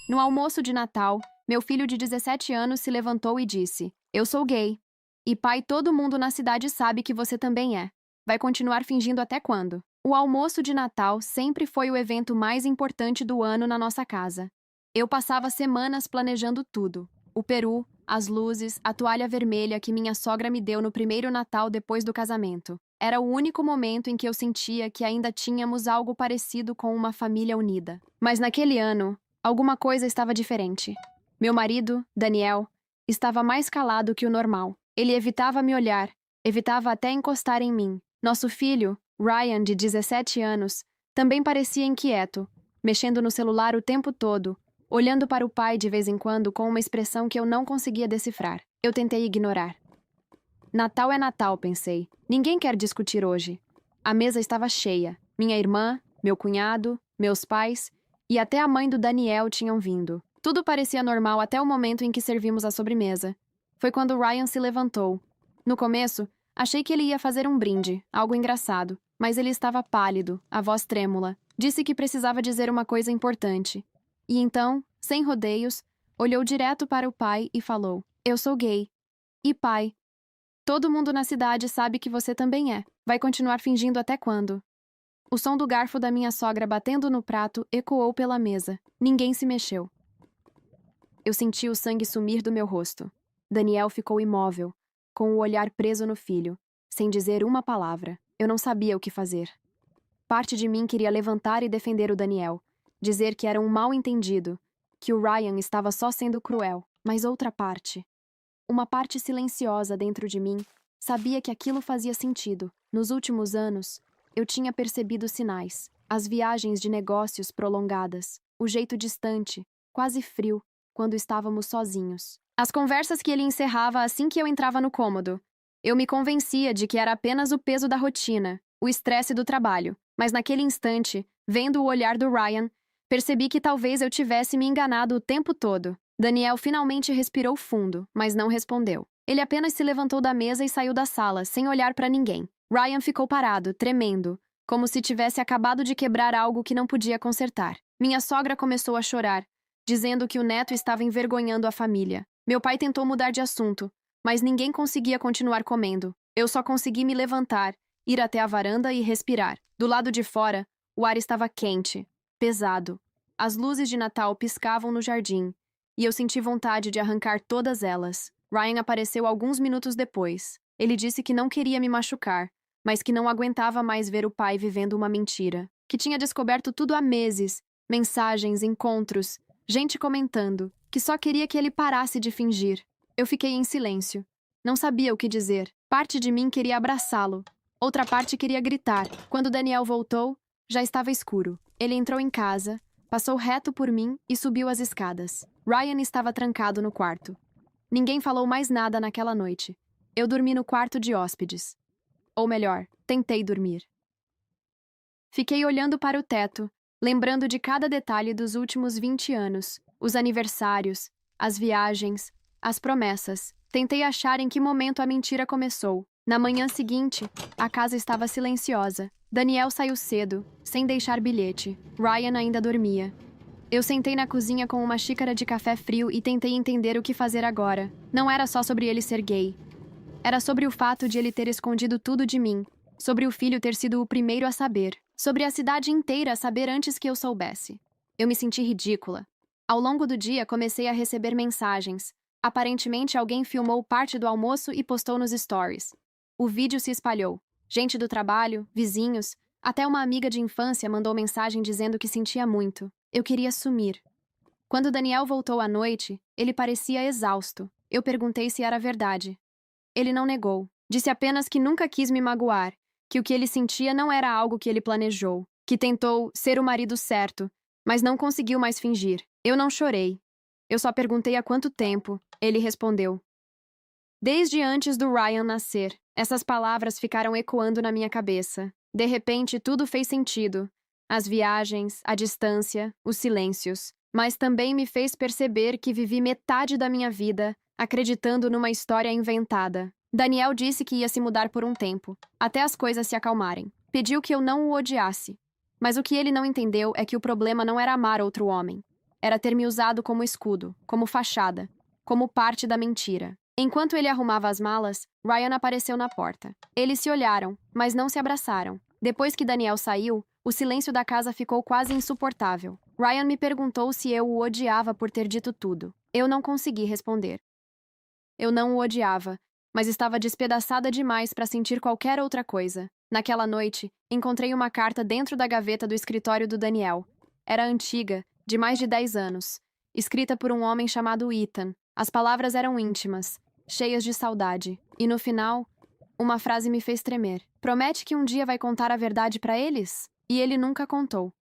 No almoço de Natal, meu filho de 17 anos se levantou e disse: Eu sou gay. E pai, todo mundo na cidade sabe que você também é. Vai continuar fingindo até quando? O almoço de Natal sempre foi o evento mais importante do ano na nossa casa. Eu passava semanas planejando tudo: o peru, as luzes, a toalha vermelha que minha sogra me deu no primeiro Natal depois do casamento. Era o único momento em que eu sentia que ainda tínhamos algo parecido com uma família unida. Mas naquele ano, alguma coisa estava diferente. Meu marido, Daniel, estava mais calado que o normal. Ele evitava me olhar, evitava até encostar em mim. Nosso filho, Ryan, de 17 anos, também parecia inquieto, mexendo no celular o tempo todo, olhando para o pai de vez em quando com uma expressão que eu não conseguia decifrar. Eu tentei ignorar. Natal é Natal, pensei. Ninguém quer discutir hoje. A mesa estava cheia. Minha irmã, meu cunhado, meus pais e até a mãe do Daniel tinham vindo. Tudo parecia normal até o momento em que servimos a sobremesa. Foi quando Ryan se levantou. No começo, achei que ele ia fazer um brinde, algo engraçado, mas ele estava pálido, a voz trêmula. Disse que precisava dizer uma coisa importante. E então, sem rodeios, olhou direto para o pai e falou: Eu sou gay. E pai, todo mundo na cidade sabe que você também é. Vai continuar fingindo até quando? O som do garfo da minha sogra batendo no prato ecoou pela mesa. Ninguém se mexeu. Eu senti o sangue sumir do meu rosto. Daniel ficou imóvel, com o olhar preso no filho, sem dizer uma palavra. Eu não sabia o que fazer. Parte de mim queria levantar e defender o Daniel, dizer que era um mal-entendido, que o Ryan estava só sendo cruel, mas outra parte, uma parte silenciosa dentro de mim, sabia que aquilo fazia sentido. Nos últimos anos, eu tinha percebido sinais. As viagens de negócios prolongadas, o jeito distante, quase frio, quando estávamos sozinhos. As conversas que ele encerrava assim que eu entrava no cômodo. Eu me convencia de que era apenas o peso da rotina, o estresse do trabalho. Mas naquele instante, vendo o olhar do Ryan, percebi que talvez eu tivesse me enganado o tempo todo. Daniel finalmente respirou fundo, mas não respondeu. Ele apenas se levantou da mesa e saiu da sala, sem olhar para ninguém. Ryan ficou parado, tremendo, como se tivesse acabado de quebrar algo que não podia consertar. Minha sogra começou a chorar, dizendo que o neto estava envergonhando a família. Meu pai tentou mudar de assunto, mas ninguém conseguia continuar comendo. Eu só consegui me levantar, ir até a varanda e respirar. Do lado de fora, o ar estava quente, pesado. As luzes de Natal piscavam no jardim, e eu senti vontade de arrancar todas elas. Ryan apareceu alguns minutos depois. Ele disse que não queria me machucar, mas que não aguentava mais ver o pai vivendo uma mentira. Que tinha descoberto tudo há meses, mensagens, encontros, gente comentando, que só queria que ele parasse de fingir. Eu fiquei em silêncio. Não sabia o que dizer. Parte de mim queria abraçá-lo. Outra parte queria gritar. Quando Daniel voltou, já estava escuro. Ele entrou em casa, passou reto por mim e subiu as escadas. Ryan estava trancado no quarto. Ninguém falou mais nada naquela noite. Eu dormi no quarto de hóspedes. Ou melhor, tentei dormir. Fiquei olhando para o teto, lembrando de cada detalhe dos últimos 20 anos. Os aniversários, as viagens, as promessas. Tentei achar em que momento a mentira começou. Na manhã seguinte, a casa estava silenciosa. Daniel saiu cedo, sem deixar bilhete. Ryan ainda dormia. Eu sentei na cozinha com uma xícara de café frio e tentei entender o que fazer agora. Não era só sobre ele ser gay. Era sobre o fato de ele ter escondido tudo de mim, sobre o filho ter sido o primeiro a saber, sobre a cidade inteira saber antes que eu soubesse. Eu me senti ridícula. Ao longo do dia, comecei a receber mensagens. Aparentemente, alguém filmou parte do almoço e postou nos stories. O vídeo se espalhou. Gente do trabalho, vizinhos, até uma amiga de infância mandou mensagem dizendo que sentia muito. Eu queria sumir. Quando Daniel voltou à noite, ele parecia exausto. Eu perguntei se era verdade. Ele não negou. Disse apenas que nunca quis me magoar, que o que ele sentia não era algo que ele planejou, que tentou ser o marido certo, mas não conseguiu mais fingir. Eu não chorei. Eu só perguntei há quanto tempo. Ele respondeu: Desde antes do Ryan nascer. Essas palavras ficaram ecoando na minha cabeça. De repente, tudo fez sentido. As viagens, a distância, os silêncios. Mas também me fez perceber que vivi metade da minha vida acreditando numa história inventada. Daniel disse que ia se mudar por um tempo, até as coisas se acalmarem. Pediu que eu não o odiasse. Mas o que ele não entendeu é que o problema não era amar outro homem. era ter me usado como escudo, como fachada, como parte da mentira. Enquanto ele arrumava as malas, Ryan apareceu na porta. Eles se olharam, mas não se abraçaram. Depois que Daniel saiu, o silêncio da casa ficou quase insuportável. Ryan me perguntou se eu o odiava por ter dito tudo. Eu não consegui responder. Eu não o odiava, mas estava despedaçada demais para sentir qualquer outra coisa. Naquela noite, encontrei uma carta dentro da gaveta do escritório do Daniel. Era antiga, de mais de 10 anos, escrita por um homem chamado Ethan. As palavras eram íntimas, cheias de saudade. E no final, uma frase me fez tremer. Promete que um dia vai contar a verdade para eles? E ele nunca contou.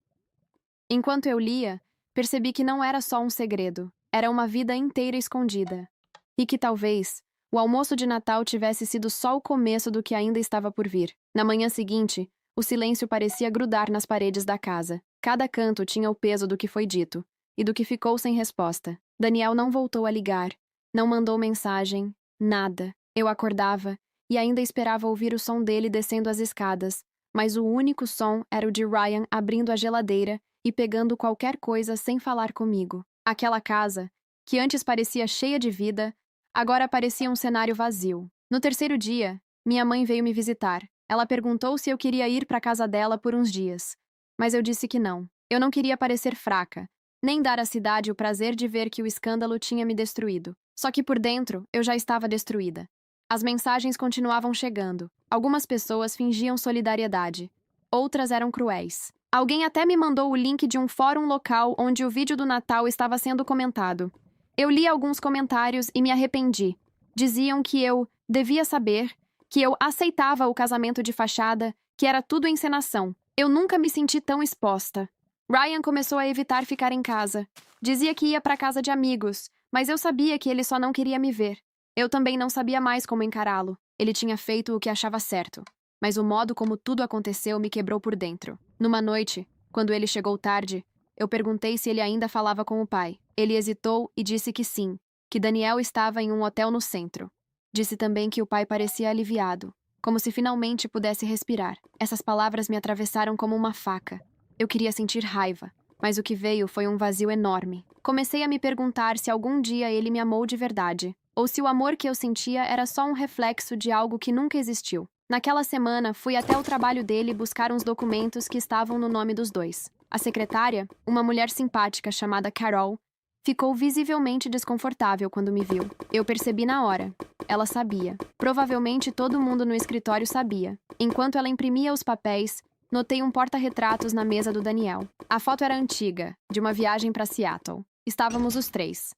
Enquanto eu lia, percebi que não era só um segredo, era uma vida inteira escondida. E que talvez o almoço de Natal tivesse sido só o começo do que ainda estava por vir. Na manhã seguinte, o silêncio parecia grudar nas paredes da casa. Cada canto tinha o peso do que foi dito e do que ficou sem resposta. Daniel não voltou a ligar, não mandou mensagem, nada. Eu acordava e ainda esperava ouvir o som dele descendo as escadas, mas o único som era o de Ryan abrindo a geladeira e pegando qualquer coisa sem falar comigo. Aquela casa, que antes parecia cheia de vida, agora parecia um cenário vazio. No terceiro dia, minha mãe veio me visitar. Ela perguntou se eu queria ir para a casa dela por uns dias, mas eu disse que não. Eu não queria parecer fraca, nem dar à cidade o prazer de ver que o escândalo tinha me destruído. Só que por dentro, eu já estava destruída. As mensagens continuavam chegando. Algumas pessoas fingiam solidariedade. Outras eram cruéis. Alguém até me mandou o link de um fórum local onde o vídeo do Natal estava sendo comentado. Eu li alguns comentários e me arrependi. Diziam que eu devia saber, que eu aceitava o casamento de fachada, que era tudo encenação. Eu nunca me senti tão exposta. Ryan começou a evitar ficar em casa. Dizia que ia para casa de amigos, mas eu sabia que ele só não queria me ver. Eu também não sabia mais como encará-lo. Ele tinha feito o que achava certo, mas o modo como tudo aconteceu me quebrou por dentro. Numa noite, quando ele chegou tarde, eu perguntei se ele ainda falava com o pai. Ele hesitou e disse que sim, que Daniel estava em um hotel no centro. Disse também que o pai parecia aliviado, como se finalmente pudesse respirar. Essas palavras me atravessaram como uma faca. Eu queria sentir raiva, mas o que veio foi um vazio enorme. Comecei a me perguntar se algum dia ele me amou de verdade, ou se o amor que eu sentia era só um reflexo de algo que nunca existiu. Naquela semana, fui até o trabalho dele buscar uns documentos que estavam no nome dos dois. A secretária, uma mulher simpática chamada Carol, ficou visivelmente desconfortável quando me viu. Eu percebi na hora. Ela sabia. Provavelmente todo mundo no escritório sabia. Enquanto ela imprimia os papéis, notei um porta-retratos na mesa do Daniel. A foto era antiga, de uma viagem para Seattle. Estávamos os três.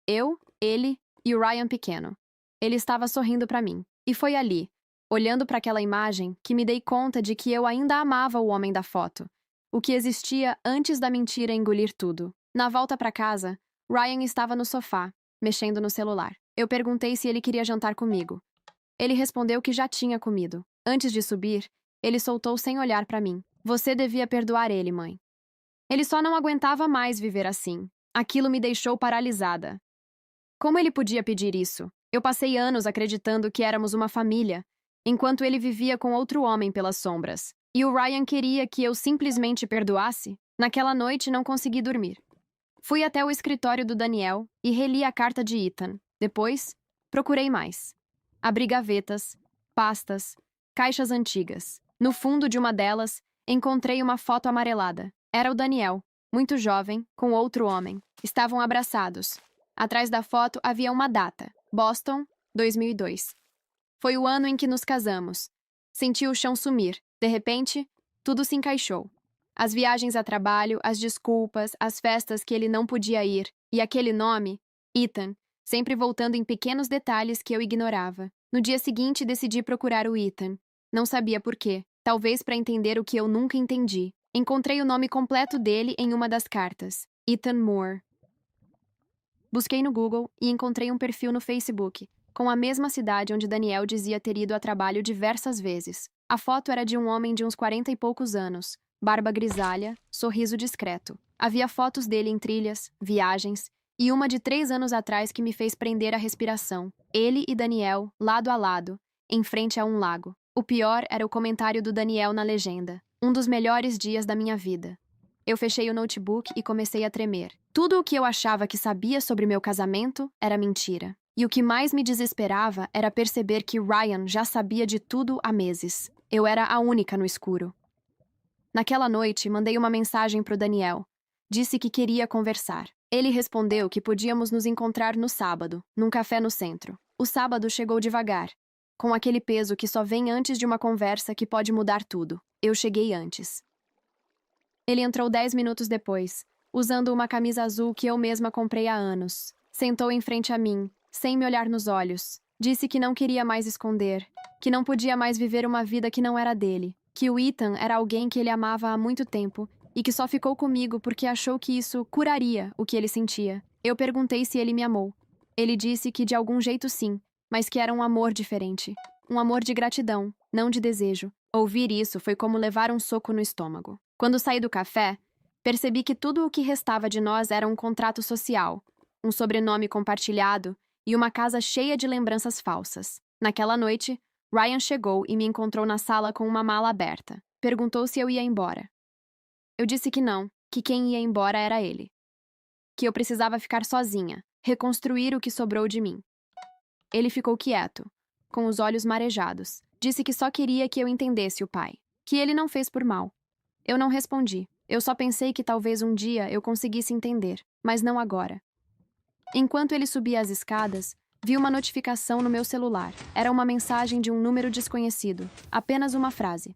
Eu, ele e o Ryan pequeno. Ele estava sorrindo para mim. E foi ali, olhando para aquela imagem, que me dei conta de que eu ainda amava o homem da foto. O que existia antes da mentira engolir tudo. Na volta para casa, Ryan estava no sofá, mexendo no celular. Eu perguntei se ele queria jantar comigo. Ele respondeu que já tinha comido. Antes de subir, ele soltou sem olhar para mim. Você devia perdoar ele, mãe. Ele só não aguentava mais viver assim. Aquilo me deixou paralisada. Como ele podia pedir isso? Eu passei anos acreditando que éramos uma família, enquanto ele vivia com outro homem pelas sombras. E o Ryan queria que eu simplesmente perdoasse? Naquela noite não consegui dormir. Fui até o escritório do Daniel e reli a carta de Ethan. Depois, procurei mais. Abri gavetas, pastas, caixas antigas. No fundo de uma delas, encontrei uma foto amarelada. Era o Daniel, muito jovem, com outro homem. Estavam abraçados. Atrás da foto havia uma data. Boston, 2002. Foi o ano em que nos casamos. Senti o chão sumir. De repente, tudo se encaixou. As viagens a trabalho, as desculpas, as festas que ele não podia ir. E aquele nome, Ethan, sempre voltando em pequenos detalhes que eu ignorava. No dia seguinte, decidi procurar o Ethan. Não sabia por quê. Talvez para entender o que eu nunca entendi. Encontrei o nome completo dele em uma das cartas. Ethan Moore. Busquei no Google e encontrei um perfil no Facebook, com a mesma cidade onde Daniel dizia ter ido a trabalho diversas vezes. A foto era de um homem de uns 40 e poucos anos, barba grisalha, sorriso discreto. Havia fotos dele em trilhas, viagens, e uma de 3 anos atrás que me fez prender a respiração. Ele e Daniel, lado a lado, em frente a um lago. O pior era o comentário do Daniel na legenda. Um dos melhores dias da minha vida. Eu fechei o notebook e comecei a tremer. Tudo o que eu achava que sabia sobre meu casamento era mentira. E o que mais me desesperava era perceber que Ryan já sabia de tudo há meses. Eu era a única no escuro. Naquela noite, mandei uma mensagem para o Daniel. Disse que queria conversar. Ele respondeu que podíamos nos encontrar no sábado, num café no centro. O sábado chegou devagar, com aquele peso que só vem antes de uma conversa que pode mudar tudo. Eu cheguei antes. Ele entrou 10 minutos depois, usando uma camisa azul que eu mesma comprei há anos. Sentou em frente a mim, sem me olhar nos olhos. Disse que não queria mais esconder, que não podia mais viver uma vida que não era dele, que o Ethan era alguém que ele amava há muito tempo e que só ficou comigo porque achou que isso curaria o que ele sentia. Eu perguntei se ele me amou. Ele disse que de algum jeito sim, mas que era um amor diferente. Um amor de gratidão, não de desejo. Ouvir isso foi como levar um soco no estômago. Quando saí do café, percebi que tudo o que restava de nós era um contrato social, um sobrenome compartilhado e uma casa cheia de lembranças falsas. Naquela noite, Ryan chegou e me encontrou na sala com uma mala aberta. Perguntou se eu ia embora. Eu disse que não, que quem ia embora era ele. Que eu precisava ficar sozinha, reconstruir o que sobrou de mim. Ele ficou quieto, com os olhos marejados. Disse que só queria que eu entendesse o pai, que ele não fez por mal. Eu não respondi. Eu só pensei que talvez um dia eu conseguisse entender, mas não agora. Enquanto ele subia as escadas, vi uma notificação no meu celular. Era uma mensagem de um número desconhecido. Apenas uma frase.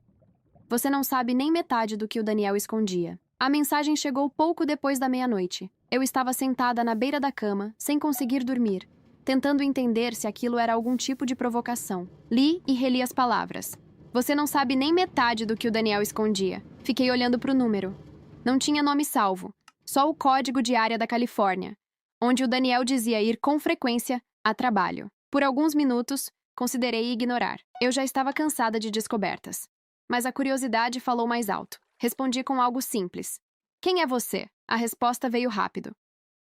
Você não sabe nem metade do que o Daniel escondia. A mensagem chegou pouco depois da meia-noite. Eu estava sentada na beira da cama, sem conseguir dormir, tentando entender se aquilo era algum tipo de provocação. Li e reli as palavras. Você não sabe nem metade do que o Daniel escondia. Fiquei olhando para o número. Não tinha nome salvo, só o código de área da Califórnia, onde o Daniel dizia ir com frequência a trabalho. Por alguns minutos, considerei ignorar. Eu já estava cansada de descobertas. Mas a curiosidade falou mais alto. Respondi com algo simples. Quem é você? A resposta veio rápido.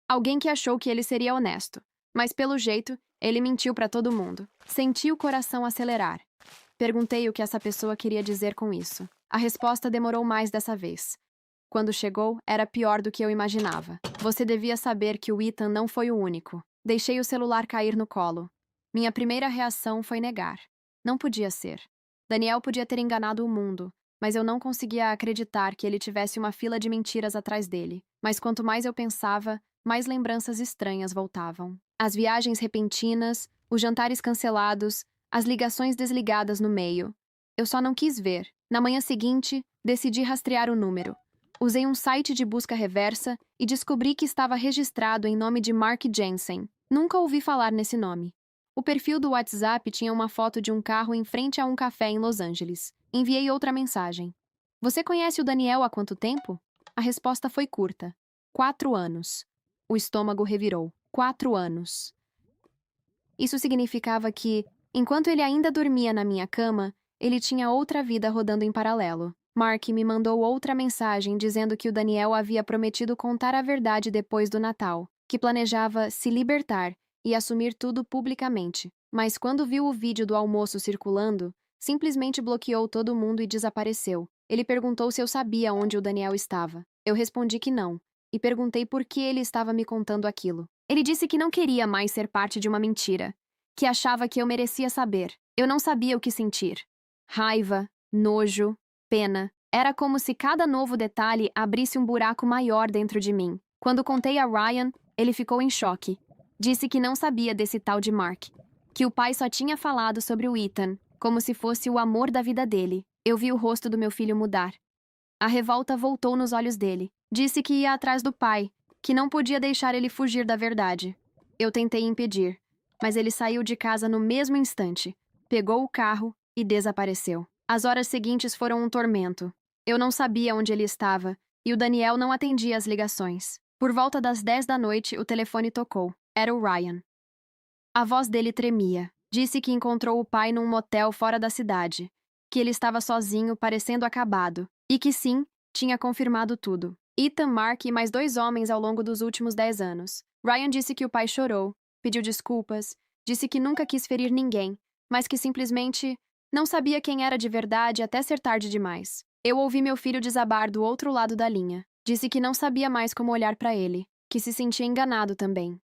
Alguém que achou que ele seria honesto. Mas pelo jeito, ele mentiu para todo mundo. Senti o coração acelerar. Perguntei o que essa pessoa queria dizer com isso. A resposta demorou mais dessa vez. Quando chegou, era pior do que eu imaginava. Você devia saber que o Ethan não foi o único. Deixei o celular cair no colo. Minha primeira reação foi negar. Não podia ser. Daniel podia ter enganado o mundo, mas eu não conseguia acreditar que ele tivesse uma fila de mentiras atrás dele. Mas quanto mais eu pensava, mais lembranças estranhas voltavam. As viagens repentinas, os jantares cancelados, as ligações desligadas no meio. Eu só não quis ver. Na manhã seguinte, decidi rastrear o número. Usei um site de busca reversa e descobri que estava registrado em nome de Mark Jensen. Nunca ouvi falar nesse nome. O perfil do WhatsApp tinha uma foto de um carro em frente a um café em Los Angeles. Enviei outra mensagem. Você conhece o Daniel há quanto tempo? A resposta foi curta. 4 anos. O estômago revirou. 4 anos. Isso significava que, enquanto ele ainda dormia na minha cama, ele tinha outra vida rodando em paralelo. Mark me mandou outra mensagem dizendo que o Daniel havia prometido contar a verdade depois do Natal, que planejava se libertar e assumir tudo publicamente. Mas quando viu o vídeo do almoço circulando, simplesmente bloqueou todo mundo e desapareceu. Ele perguntou se eu sabia onde o Daniel estava. Eu respondi que não, e perguntei por que ele estava me contando aquilo. Ele disse que não queria mais ser parte de uma mentira, que achava que eu merecia saber. Eu não sabia o que sentir. Raiva, nojo, pena. Era como se cada novo detalhe abrisse um buraco maior dentro de mim. Quando contei a Ryan, ele ficou em choque. Disse que não sabia desse tal de Mark, que o pai só tinha falado sobre o Ethan, como se fosse o amor da vida dele. Eu vi o rosto do meu filho mudar. A revolta voltou nos olhos dele. Disse que ia atrás do pai, que não podia deixar ele fugir da verdade. Eu tentei impedir, mas ele saiu de casa no mesmo instante, pegou o carro e desapareceu. As horas seguintes foram um tormento. Eu não sabia onde ele estava, e o Daniel não atendia as ligações. Por volta das 10 da noite, o telefone tocou. Era o Ryan. A voz dele tremia. Disse que encontrou o pai num motel fora da cidade, que ele estava sozinho, parecendo acabado, e que sim, tinha confirmado tudo. Ethan, Mark e mais 2 homens ao longo dos últimos 10 anos. Ryan disse que o pai chorou, pediu desculpas, disse que nunca quis ferir ninguém, mas que simplesmente não sabia quem era de verdade até ser tarde demais. Eu ouvi meu filho desabar do outro lado da linha. Disse que não sabia mais como olhar para ele, que se sentia enganado também.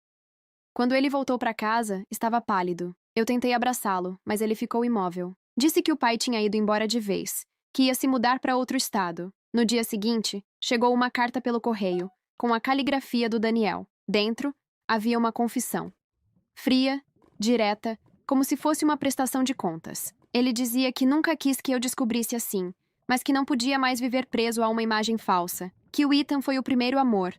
Quando ele voltou para casa, estava pálido. Eu tentei abraçá-lo, mas ele ficou imóvel. Disse que o pai tinha ido embora de vez, que ia se mudar para outro estado. No dia seguinte, chegou uma carta pelo correio, com a caligrafia do Daniel. Dentro, havia uma confissão. Fria, direta, como se fosse uma prestação de contas. Ele dizia que nunca quis que eu descobrisse assim, mas que não podia mais viver preso a uma imagem falsa, que o Ethan foi o primeiro amor,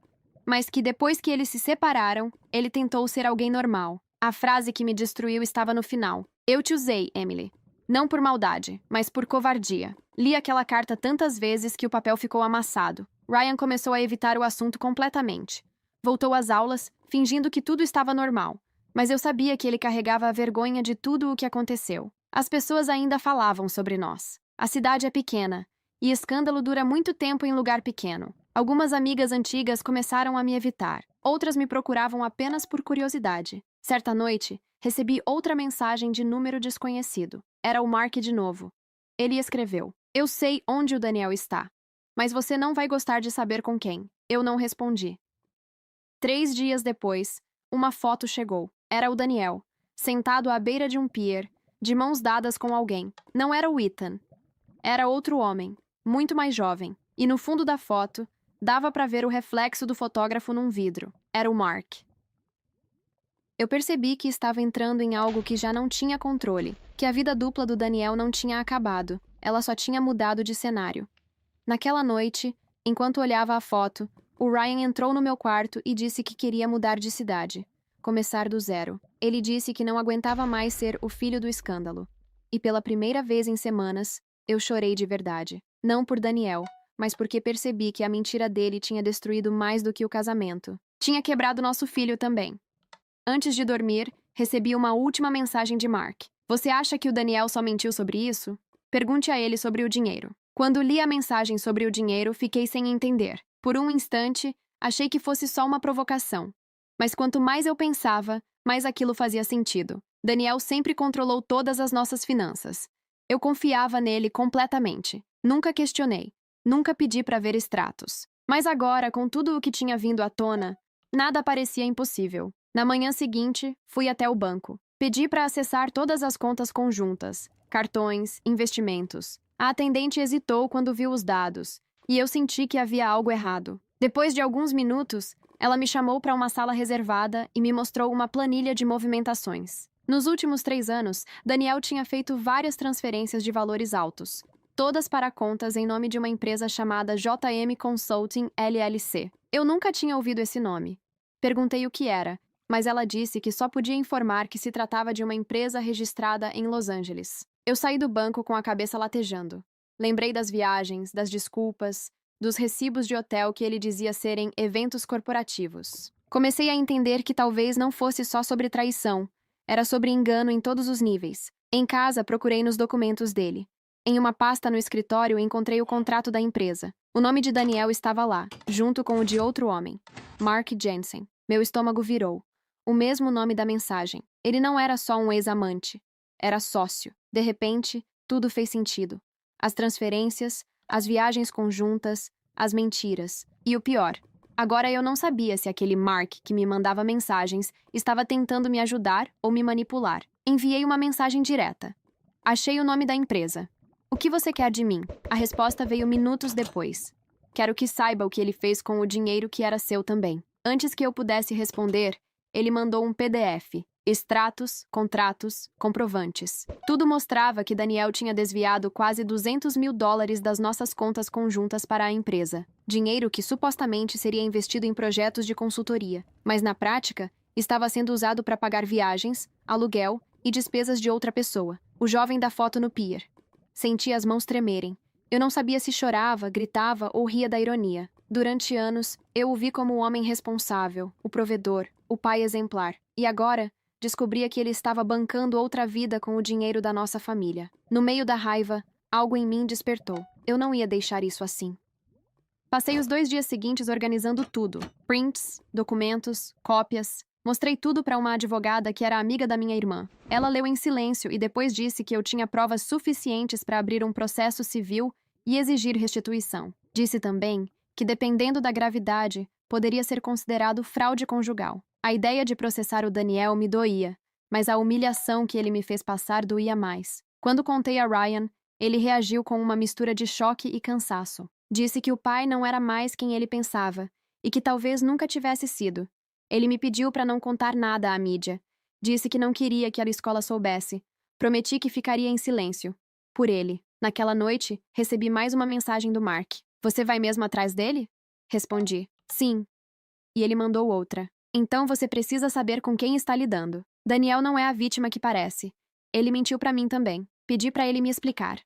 mas que depois que eles se separaram, ele tentou ser alguém normal. A frase que me destruiu estava no final. Eu te usei, Emily. Não por maldade, mas por covardia. Li aquela carta tantas vezes que o papel ficou amassado. Ryan começou a evitar o assunto completamente. Voltou às aulas, fingindo que tudo estava normal. Mas eu sabia que ele carregava a vergonha de tudo o que aconteceu. As pessoas ainda falavam sobre nós. A cidade é pequena, e escândalo dura muito tempo em lugar pequeno. Algumas amigas antigas começaram a me evitar. Outras me procuravam apenas por curiosidade. Certa noite, recebi outra mensagem de número desconhecido. Era o Mark de novo. Ele escreveu: Eu sei onde o Daniel está, mas você não vai gostar de saber com quem. Eu não respondi. 3 dias depois, uma foto chegou. Era o Daniel, sentado à beira de um pier, de mãos dadas com alguém. Não era o Ethan. Era outro homem, muito mais jovem. E no fundo da foto, dava para ver o reflexo do fotógrafo num vidro. Era o Mark. Eu percebi que estava entrando em algo que já não tinha controle, que a vida dupla do Daniel não tinha acabado, ela só tinha mudado de cenário. Naquela noite, enquanto olhava a foto, o Ryan entrou no meu quarto e disse que queria mudar de cidade, começar do zero. Ele disse que não aguentava mais ser o filho do escândalo. E pela primeira vez em semanas, eu chorei de verdade. Não por Daniel, mas porque percebi que a mentira dele tinha destruído mais do que o casamento. Tinha quebrado nosso filho também. Antes de dormir, recebi uma última mensagem de Mark. Você acha que o Daniel só mentiu sobre isso? Pergunte a ele sobre o dinheiro. Quando li a mensagem sobre o dinheiro, fiquei sem entender. Por um instante, achei que fosse só uma provocação. Mas quanto mais eu pensava, mais aquilo fazia sentido. Daniel sempre controlou todas as nossas finanças. Eu confiava nele completamente. Nunca questionei. Nunca pedi para ver extratos. Mas agora, com tudo o que tinha vindo à tona, nada parecia impossível. Na manhã seguinte, fui até o banco. Pedi para acessar todas as contas conjuntas, cartões, investimentos. A atendente hesitou quando viu os dados, e eu senti que havia algo errado. Depois de alguns minutos, ela me chamou para uma sala reservada e me mostrou uma planilha de movimentações. Nos últimos 3 anos, Daniel tinha feito várias transferências de valores altos, todas para contas em nome de uma empresa chamada JM Consulting LLC. Eu nunca tinha ouvido esse nome. Perguntei o que era, mas ela disse que só podia informar que se tratava de uma empresa registrada em Los Angeles. Eu saí do banco com a cabeça latejando. Lembrei das viagens, das desculpas, dos recibos de hotel que ele dizia serem eventos corporativos. Comecei a entender que talvez não fosse só sobre traição, era sobre engano em todos os níveis. Em casa, procurei nos documentos dele. Em uma pasta no escritório, encontrei o contrato da empresa. O nome de Daniel estava lá, junto com o de outro homem, Mark Jensen. Meu estômago virou. O mesmo nome da mensagem. Ele não era só um ex-amante. Era sócio. De repente, tudo fez sentido. As transferências, as viagens conjuntas, as mentiras. E o pior, agora eu não sabia se aquele Mark que me mandava mensagens estava tentando me ajudar ou me manipular. Enviei uma mensagem direta. Achei o nome da empresa. O que você quer de mim? A resposta veio minutos depois. Quero que saiba o que ele fez com o dinheiro que era seu também. Antes que eu pudesse responder, ele mandou um PDF, extratos, contratos, comprovantes. Tudo mostrava que Daniel tinha desviado quase $200 mil das nossas contas conjuntas para a empresa. Dinheiro que supostamente seria investido em projetos de consultoria, mas na prática, estava sendo usado para pagar viagens, aluguel e despesas de outra pessoa, o jovem da foto no pier. Senti as mãos tremerem. Eu não sabia se chorava, gritava ou ria da ironia. Durante anos, eu o vi como o homem responsável, o provedor, o pai exemplar. E agora, descobria que ele estava bancando outra vida com o dinheiro da nossa família. No meio da raiva, algo em mim despertou. Eu não ia deixar isso assim. Passei os 2 dias seguintes organizando tudo. Prints, documentos, cópias. Mostrei tudo para uma advogada que era amiga da minha irmã. Ela leu em silêncio e depois disse que eu tinha provas suficientes para abrir um processo civil e exigir restituição. Disse também que, dependendo da gravidade, poderia ser considerado fraude conjugal. A ideia de processar o Daniel me doía, mas a humilhação que ele me fez passar doía mais. Quando contei a Ryan, ele reagiu com uma mistura de choque e cansaço. Disse que o pai não era mais quem ele pensava e que talvez nunca tivesse sido. Ele me pediu para não contar nada à mídia. Disse que não queria que a escola soubesse. Prometi que ficaria em silêncio. Por ele. Naquela noite, recebi mais uma mensagem do Mark. Você vai mesmo atrás dele? Respondi. Sim. E ele mandou outra. Então você precisa saber com quem está lidando. Daniel não é a vítima que parece. Ele mentiu para mim também. Pedi para ele me explicar.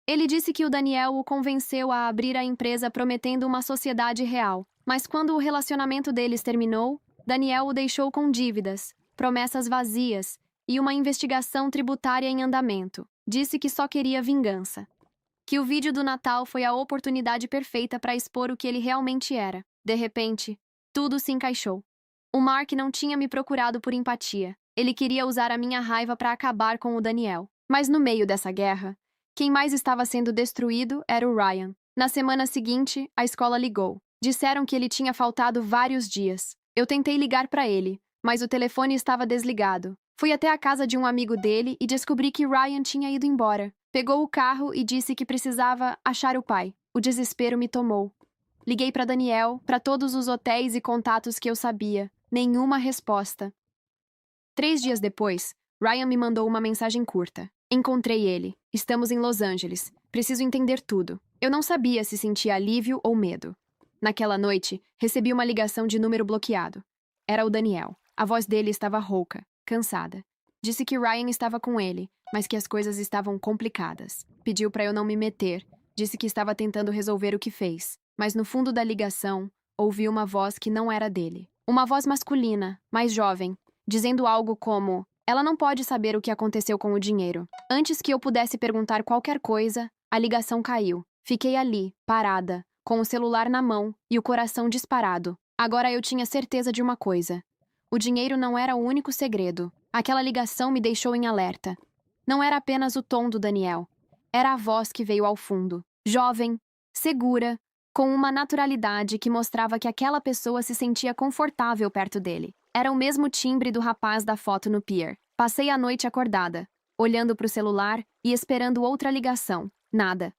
Ele disse que o Daniel o convenceu a abrir a empresa prometendo uma sociedade real. Mas quando o relacionamento deles terminou, Daniel o deixou com dívidas, promessas vazias e uma investigação tributária em andamento. Disse que só queria vingança. Que o vídeo do Natal foi a oportunidade perfeita para expor o que ele realmente era. De repente, tudo se encaixou. O Mark não tinha me procurado por empatia. Ele queria usar a minha raiva para acabar com o Daniel. Mas no meio dessa guerra, quem mais estava sendo destruído era o Ryan. Na semana seguinte, a escola ligou. Disseram que ele tinha faltado vários dias. Eu tentei ligar para ele, mas o telefone estava desligado. Fui até a casa de um amigo dele e descobri que Ryan tinha ido embora. Pegou o carro e disse que precisava achar o pai. O desespero me tomou. Liguei para Daniel, para todos os hotéis e contatos que eu sabia. Nenhuma resposta. 3 dias depois, Ryan me mandou uma mensagem curta. Encontrei ele. Estamos em Los Angeles. Preciso entender tudo. Eu não sabia se sentia alívio ou medo. Naquela noite, recebi uma ligação de número bloqueado. Era o Daniel. A voz dele estava rouca, cansada. Disse que Ryan estava com ele, mas que as coisas estavam complicadas. Pediu para eu não me meter. Disse que estava tentando resolver o que fez. Mas no fundo da ligação, ouvi uma voz que não era dele. Uma voz masculina, mais jovem, dizendo algo como: ela não pode saber o que aconteceu com o dinheiro. Antes que eu pudesse perguntar qualquer coisa, a ligação caiu. Fiquei ali, parada, com o celular na mão e o coração disparado. Agora eu tinha certeza de uma coisa. O dinheiro não era o único segredo. Aquela ligação me deixou em alerta. Não era apenas o tom do Daniel. Era a voz que veio ao fundo. Jovem, segura, com uma naturalidade que mostrava que aquela pessoa se sentia confortável perto dele. Era o mesmo timbre do rapaz da foto no pier. Passei a noite acordada, olhando para o celular e esperando outra ligação. Nada.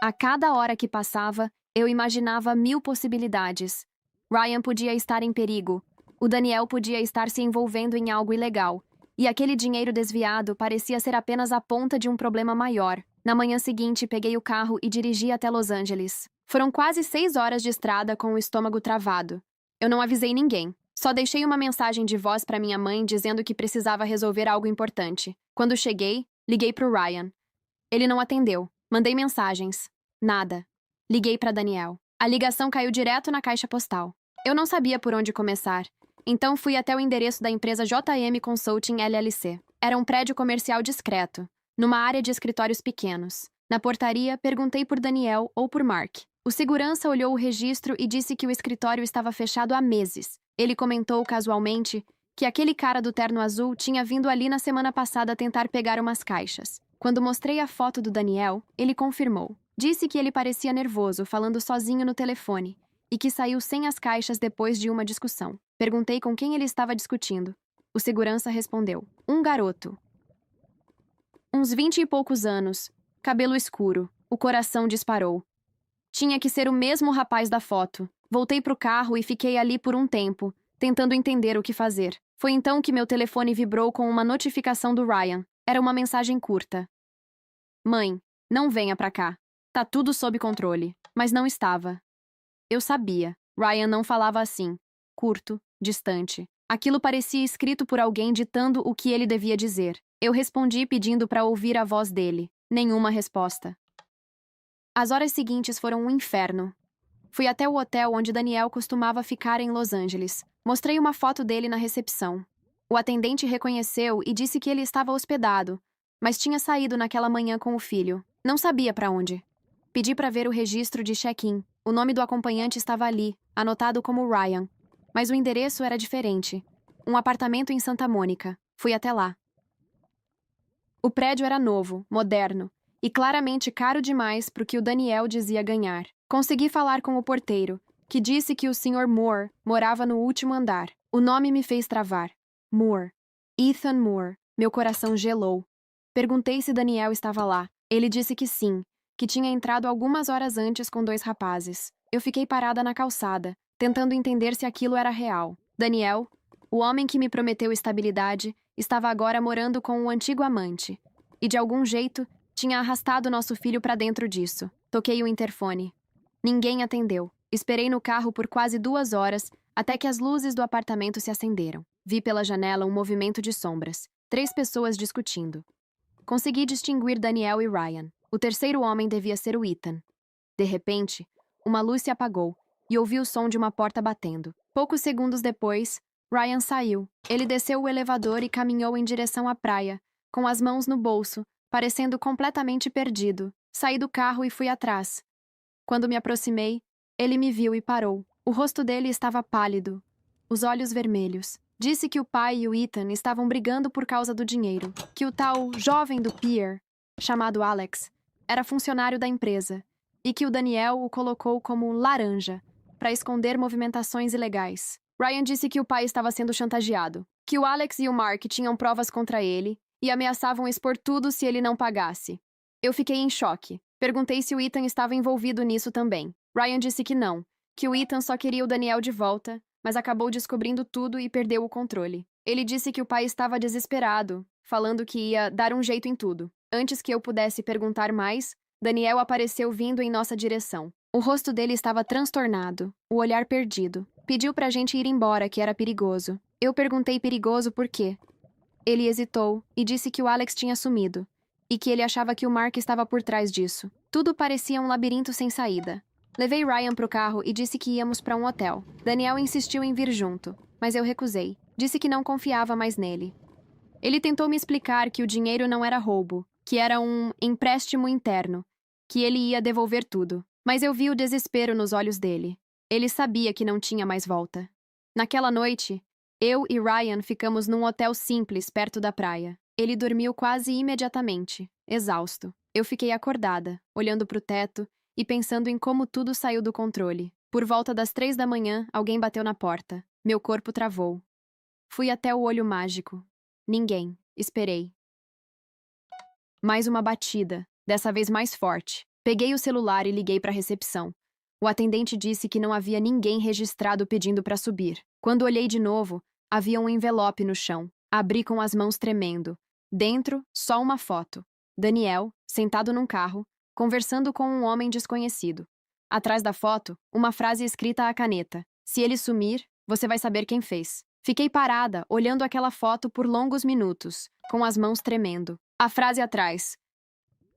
A cada hora que passava, eu imaginava 1000 possibilidades. Ryan podia estar em perigo. O Daniel podia estar se envolvendo em algo ilegal. E aquele dinheiro desviado parecia ser apenas a ponta de um problema maior. Na manhã seguinte, peguei o carro e dirigi até Los Angeles. Foram quase 6 horas de estrada com o estômago travado. Eu não avisei ninguém. Só deixei uma mensagem de voz para minha mãe dizendo que precisava resolver algo importante. Quando cheguei, liguei para o Ryan. Ele não atendeu. Mandei mensagens. Nada. Liguei para Daniel. A ligação caiu direto na caixa postal. Eu não sabia por onde começar. Então fui até o endereço da empresa JM Consulting LLC. Era um prédio comercial discreto, numa área de escritórios pequenos. Na portaria, perguntei por Daniel ou por Mark. O segurança olhou o registro e disse que o escritório estava fechado há meses. Ele comentou casualmente que aquele cara do terno azul tinha vindo ali na semana passada tentar pegar umas caixas. Quando mostrei a foto do Daniel, ele confirmou. Disse que ele parecia nervoso, falando sozinho no telefone, e que saiu sem as caixas depois de uma discussão. Perguntei com quem ele estava discutindo. O segurança respondeu: um garoto. Uns 20 e poucos anos, cabelo escuro. O coração disparou. Tinha que ser o mesmo rapaz da foto. Voltei pro carro e fiquei ali por um tempo, tentando entender o que fazer. Foi então que meu telefone vibrou com uma notificação do Ryan. Era uma mensagem curta. Mãe, não venha pra cá. Tá tudo sob controle. Mas não estava. Eu sabia. Ryan não falava assim. Curto, distante. Aquilo parecia escrito por alguém ditando o que ele devia dizer. Eu respondi pedindo para ouvir a voz dele. Nenhuma resposta. As horas seguintes foram um inferno. Fui até o hotel onde Daniel costumava ficar em Los Angeles. Mostrei uma foto dele na recepção. O atendente reconheceu e disse que ele estava hospedado, mas tinha saído naquela manhã com o filho. Não sabia para onde. Pedi para ver o registro de check-in. O nome do acompanhante estava ali, anotado como Ryan. Mas o endereço era diferente. Um apartamento em Santa Mônica. Fui até lá. O prédio era novo, moderno, e claramente caro demais para o que o Daniel dizia ganhar. Consegui falar com o porteiro, que disse que o Sr. Moore morava no último andar. O nome me fez travar. Moore. Ethan Moore. Meu coração gelou. Perguntei se Daniel estava lá. Ele disse que sim, que tinha entrado algumas horas antes com 2 rapazes. Eu fiquei parada na calçada, tentando entender se aquilo era real. Daniel, o homem que me prometeu estabilidade, estava agora morando com um antigo amante. E de algum jeito, tinha arrastado nosso filho para dentro disso. Toquei o interfone. Ninguém atendeu. Esperei no carro por quase 2 horas, até que as luzes do apartamento se acenderam. Vi pela janela um movimento de sombras. 3 pessoas discutindo. Consegui distinguir Daniel e Ryan. O terceiro homem devia ser o Ethan. De repente, uma luz se apagou e ouvi o som de uma porta batendo. Poucos segundos depois, Ryan saiu. Ele desceu o elevador e caminhou em direção à praia, com as mãos no bolso, parecendo completamente perdido. Saí do carro e fui atrás. Quando me aproximei, ele me viu e parou. O rosto dele estava pálido, os olhos vermelhos. Disse que o pai e o Ethan estavam brigando por causa do dinheiro, que o tal jovem do pier, chamado Alex, era funcionário da empresa, e que o Daniel o colocou como laranja, para esconder movimentações ilegais. Ryan disse que o pai estava sendo chantageado, que o Alex e o Mark tinham provas contra ele e ameaçavam expor tudo se ele não pagasse. Eu fiquei em choque. Perguntei se o Ethan estava envolvido nisso também. Ryan disse que não, que o Ethan só queria o Daniel de volta, mas acabou descobrindo tudo e perdeu o controle. Ele disse que o pai estava desesperado, falando que ia dar um jeito em tudo. Antes que eu pudesse perguntar mais, Daniel apareceu vindo em nossa direção. O rosto dele estava transtornado, o olhar perdido. Pediu pra gente ir embora, que era perigoso. Eu perguntei perigoso por quê. Ele hesitou e disse que o Alex tinha sumido, e que ele achava que o Mark estava por trás disso. Tudo parecia um labirinto sem saída. Levei Ryan pro carro e disse que íamos para um hotel. Daniel insistiu em vir junto, mas eu recusei. Disse que não confiava mais nele. Ele tentou me explicar que o dinheiro não era roubo, que era um empréstimo interno, que ele ia devolver tudo. Mas eu vi o desespero nos olhos dele. Ele sabia que não tinha mais volta. Naquela noite, eu e Ryan ficamos num hotel simples perto da praia. Ele dormiu quase imediatamente, exausto. Eu fiquei acordada, olhando pro teto e pensando em como tudo saiu do controle. Por volta das 3 da manhã, alguém bateu na porta. Meu corpo travou. Fui até o olho mágico. Ninguém. Esperei. Mais uma batida, dessa vez mais forte. Peguei o celular e liguei para a recepção. O atendente disse que não havia ninguém registrado pedindo para subir. Quando olhei de novo, havia um envelope no chão. Abri com as mãos tremendo. Dentro, só uma foto. Daniel, sentado num carro, conversando com um homem desconhecido. Atrás da foto, uma frase escrita à caneta. Se ele sumir, você vai saber quem fez. Fiquei parada, olhando aquela foto por longos minutos, com as mãos tremendo. A frase atrás.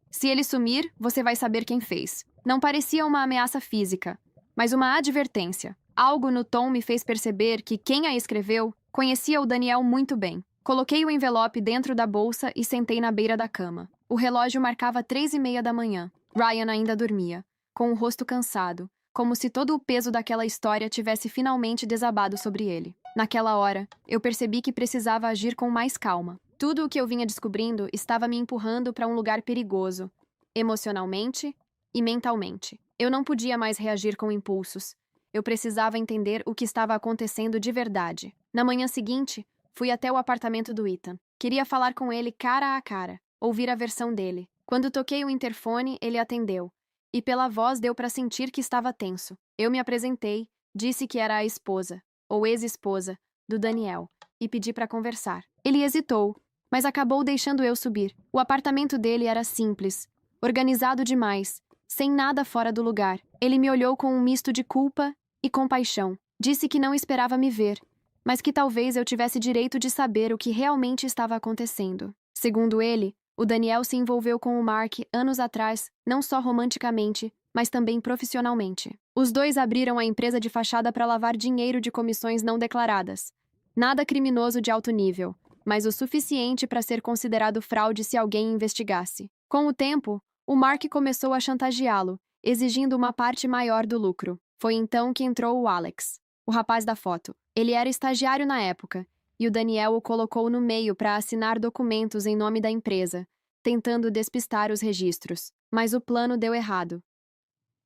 Se ele sumir, você vai saber quem fez. Não parecia uma ameaça física, mas uma advertência. Algo no tom me fez perceber que quem a escreveu conhecia o Daniel muito bem. Coloquei o envelope dentro da bolsa e sentei na beira da cama. O relógio marcava 3:30 da manhã. Ryan ainda dormia, com o rosto cansado, como se todo o peso daquela história tivesse finalmente desabado sobre ele. Naquela hora, eu percebi que precisava agir com mais calma. Tudo o que eu vinha descobrindo estava me empurrando para um lugar perigoso, emocionalmente e mentalmente. Eu não podia mais reagir com impulsos. Eu precisava entender o que estava acontecendo de verdade. Na manhã seguinte, fui até o apartamento do Ethan. Queria falar com ele cara a cara, ouvir a versão dele. Quando toquei o interfone, ele atendeu, e pela voz deu para sentir que estava tenso. Eu me apresentei, disse que era a esposa, ou ex-esposa, do Daniel, e pedi para conversar. Ele hesitou, mas acabou deixando eu subir. O apartamento dele era simples, organizado demais, sem nada fora do lugar. Ele me olhou com um misto de culpa e compaixão. Disse que não esperava me ver, mas que talvez eu tivesse direito de saber o que realmente estava acontecendo. Segundo ele, o Daniel se envolveu com o Mark anos atrás, não só romanticamente, mas também profissionalmente. Os dois abriram a empresa de fachada para lavar dinheiro de comissões não declaradas. Nada criminoso de alto nível, mas o suficiente para ser considerado fraude se alguém investigasse. Com o tempo, o Mark começou a chantageá-lo, exigindo uma parte maior do lucro. Foi então que entrou o Alex, o rapaz da foto. Ele era estagiário na época, e o Daniel o colocou no meio para assinar documentos em nome da empresa, tentando despistar os registros. Mas o plano deu errado.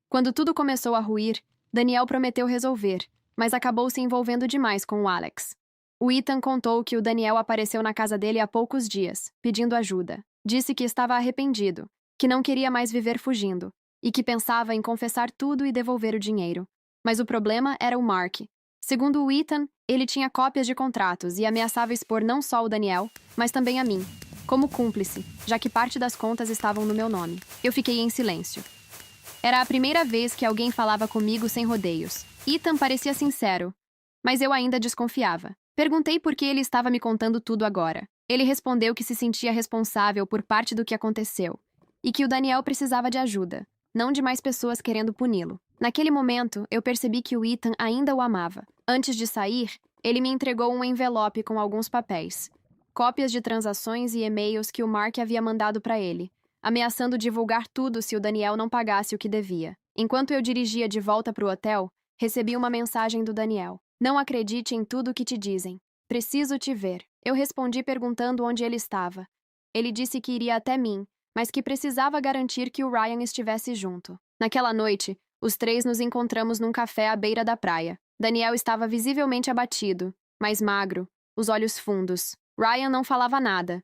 Quando tudo começou a ruir, Daniel prometeu resolver, mas acabou se envolvendo demais com o Alex. O Ethan contou que o Daniel apareceu na casa dele há poucos dias, pedindo ajuda. Disse que estava arrependido, que não queria mais viver fugindo, e que pensava em confessar tudo e devolver o dinheiro. Mas o problema era o Mark. Segundo o Ethan, ele tinha cópias de contratos e ameaçava expor não só o Daniel, mas também a mim, como cúmplice, já que parte das contas estavam no meu nome. Eu fiquei em silêncio. Era a primeira vez que alguém falava comigo sem rodeios. Ethan parecia sincero, mas eu ainda desconfiava. Perguntei por que ele estava me contando tudo agora. Ele respondeu que se sentia responsável por parte do que aconteceu e que o Daniel precisava de ajuda, não de mais pessoas querendo puni-lo. Naquele momento, eu percebi que o Ethan ainda o amava. Antes de sair, ele me entregou um envelope com alguns papéis, cópias de transações e e-mails que o Mark havia mandado para ele, ameaçando divulgar tudo se o Daniel não pagasse o que devia. Enquanto eu dirigia de volta para o hotel, recebi uma mensagem do Daniel. Não acredite em tudo o que te dizem. Preciso te ver. Eu respondi perguntando onde ele estava. Ele disse que iria até mim, mas que precisava garantir que o Ryan estivesse junto. Naquela noite, os três nos encontramos num café à beira da praia. Daniel estava visivelmente abatido, mais magro, os olhos fundos. Ryan não falava nada,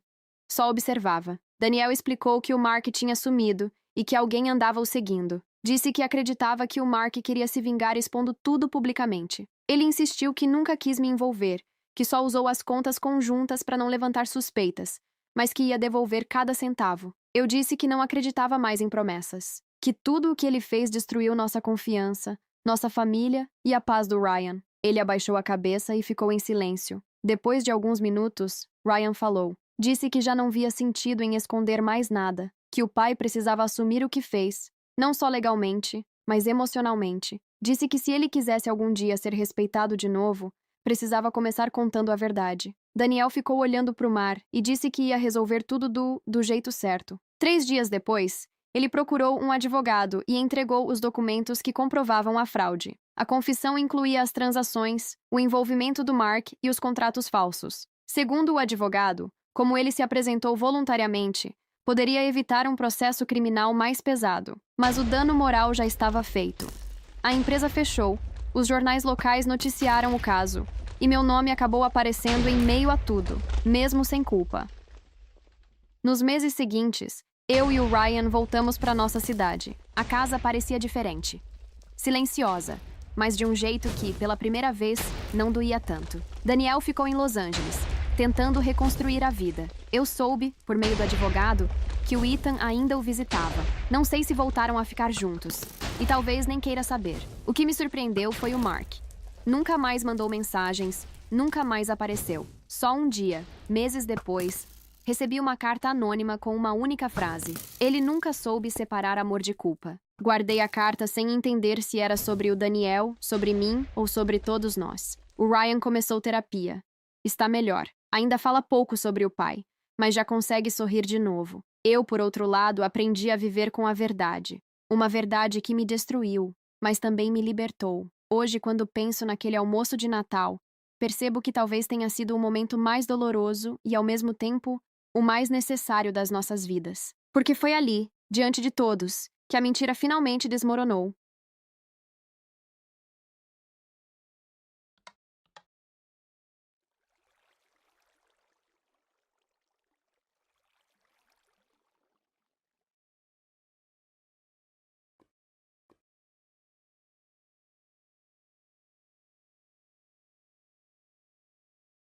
só observava. Daniel explicou que o Mark tinha sumido e que alguém andava o seguindo. Disse que acreditava que o Mark queria se vingar expondo tudo publicamente. Ele insistiu que nunca quis me envolver, que só usou as contas conjuntas para não levantar suspeitas, mas que ia devolver cada centavo. Eu disse que não acreditava mais em promessas, que tudo o que ele fez destruiu nossa confiança, nossa família e a paz do Ryan. Ele abaixou a cabeça e ficou em silêncio. Depois de alguns minutos, Ryan falou. Disse que já não via sentido em esconder mais nada, que o pai precisava assumir o que fez, não só legalmente, mas emocionalmente. Disse que se ele quisesse algum dia ser respeitado de novo, precisava começar contando a verdade. Daniel ficou olhando para o mar e disse que ia resolver tudo do jeito certo. 3 dias depois, ele procurou um advogado e entregou os documentos que comprovavam a fraude. A confissão incluía as transações, o envolvimento do Mark e os contratos falsos. Segundo o advogado, como ele se apresentou voluntariamente, poderia evitar um processo criminal mais pesado, mas o dano moral já estava feito. A empresa fechou, os jornais locais noticiaram o caso, e meu nome acabou aparecendo em meio a tudo, mesmo sem culpa. Nos meses seguintes, eu e o Ryan voltamos para nossa cidade. A casa parecia diferente. Silenciosa, mas de um jeito que, pela primeira vez, não doía tanto. Daniel ficou em Los Angeles, tentando reconstruir a vida. Eu soube, por meio do advogado, que o Ethan ainda o visitava. Não sei se voltaram a ficar juntos. E talvez nem queira saber. O que me surpreendeu foi o Mark. Nunca mais mandou mensagens, nunca mais apareceu. Só um dia, meses depois, recebi uma carta anônima com uma única frase. Ele nunca soube separar amor de culpa. Guardei a carta sem entender se era sobre o Daniel, sobre mim ou sobre todos nós. O Ryan começou terapia. Está melhor. Ainda fala pouco sobre o pai, mas já consegue sorrir de novo. Eu, por outro lado, aprendi a viver com a verdade. Uma verdade que me destruiu, mas também me libertou. Hoje, quando penso naquele almoço de Natal, percebo que talvez tenha sido o momento mais doloroso e, ao mesmo tempo, o mais necessário das nossas vidas. Porque foi ali, diante de todos, que a mentira finalmente desmoronou.